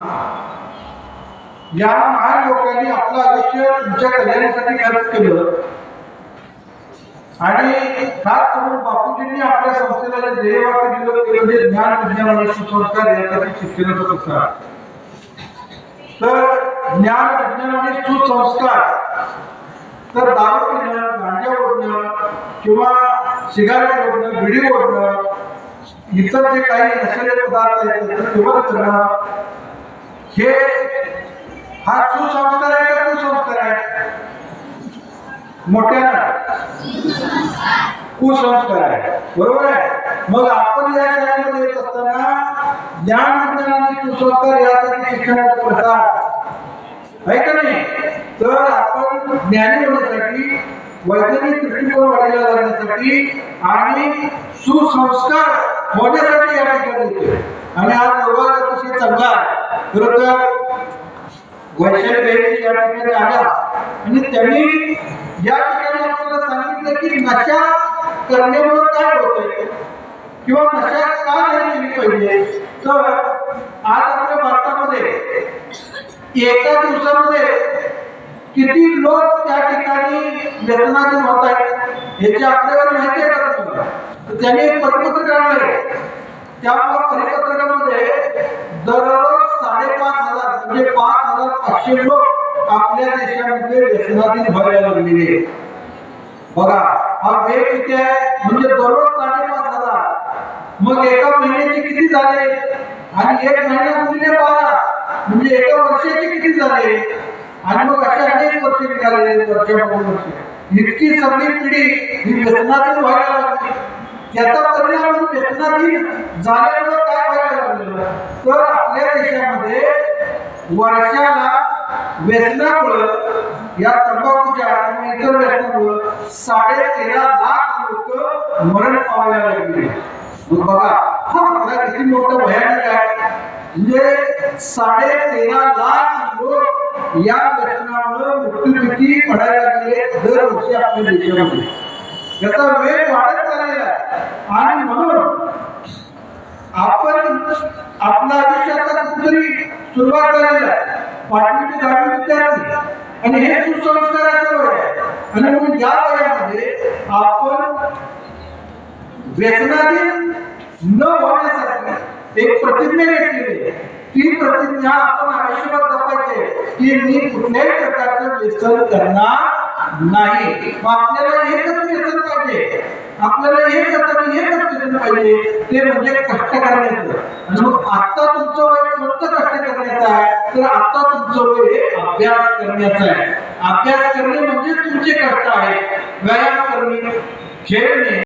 या महान लोकांनी आपलं आयुष्य तुमच्या कल्याणासाठी खर्च केलं आणि खास करून बापूजींनी आपल्या संस्थेला जे ध्येयवाक्य दिलं ते म्हणजे ज्ञान विज्ञान आणि सुसंस्कार यासाठी शिक्षणाचा प्रसार. तर ज्ञान विज्ञान आणि सुसंस्कार तर दारू पिणं, गांजा ओढणं किंवा सिगारेट ओढणं, बिडी ओढणं, इतर जे काही नशेले पदार्थ आहेत त्याचं सेवन करणं, हे हा सुसंस्कार आहे का कुसंस्कार आहे? मोठ्यानं कुसंस्कार आहे, बरोबर आहे. मग आपण या शाळेमध्ये येत असताना ज्ञान विज्ञान आणि सुसंस्कार यासाठी शिक्षणाचा प्रसार आहे का नाही? तर आपण ज्ञानी होण्यासाठी, वैज्ञानिक दृष्टिकोन वाढीला लागण्यासाठी आणि सुसंस्कार होण्यासाठी या ठिकाणी येतोय. आणि आज वर्ग अतिशय चांगला आहे. खरं तर वैशाली बेहेरे या ठिकाणी आल्या आणि त्यांनी या ठिकाणी आपल्याला सांगितलं की नशा करण्यामुळे काय होतंय किंवा नशा का नाही केली पाहिजे. तर आज आपल्या भारतामध्ये एका दिवसामध्ये किती लोक त्या ठिकाणी व्यसनाधीन होत आहेत याची आपल्याला माहिती आहे का तुम्हाला? तर त्यांनी एक परिपत्रक काढलंय. त्या परिपत्रकामध्ये दररोज 5,500 म्हणजे 5,500 लोक आपल्या देशामध्ये व्यसनाधीन व्हायला लागलेले. बघा हा वेग किती आहे, म्हणजे दररोज 5,500. मग एका महिन्याचे किती झाले आणि एक महिना गुणिले 12 म्हणजे एका वर्षाचे किती झाले आणि मग असे अनेक वर्ष निघाले, वर्ष इतकी सगळी पिढी ही व्यसनाधीन व्हायला लागली. याचा परिणाम व्यसनाधीन झाल्यामुळे काय व्हायला लागलं तर आपल्या देशामध्ये वर्षाला व्यसनामुळे या तंबाखूच्या आणि इतर व्यसनामुळे 13.5 लाख लोक मरण पावायला लागले. मग बघा हा आपला किती मोठं भयानक आहे. म्हणजे 13.5 लाख लोक या व्यसनामुळे मृत्युमुखी पडायला लागले दरवर्षी आपल्या देशामध्ये. याचा वेग वाढत चाललेला आहे आणि म्हणून आपण आपल्या आयुष्याचा कुठेतरी सुरुवात झालेला आहे. 5वी ते 10वी विद्यार्थी आणि हे सुसंस्काराचं वय आहे आणि म्हणून या वयामध्ये आपण व्यसनाधीन न होण्यासाठी एक प्रतिज्ञा घेतलेली आहे. ती प्रतिज्ञा आपण आयुष्यभर जपायची की मी कुठल्याही प्रकारचं व्यसन करणार नाही. मग आपल्याला एकच व्यसन पाहिजे, आपल्याला एकच व्यसन पाहिजे ते म्हणजे कष्ट करण्याचं. आणि मग आता तुमचं वय कोणतं कष्ट करण्याचं आहे तर आता तुमचं वय अभ्यास करण्याचं आहे. अभ्यास करणे म्हणजे तुमचे कष्ट आहे. व्यायाम करणे, खेळणे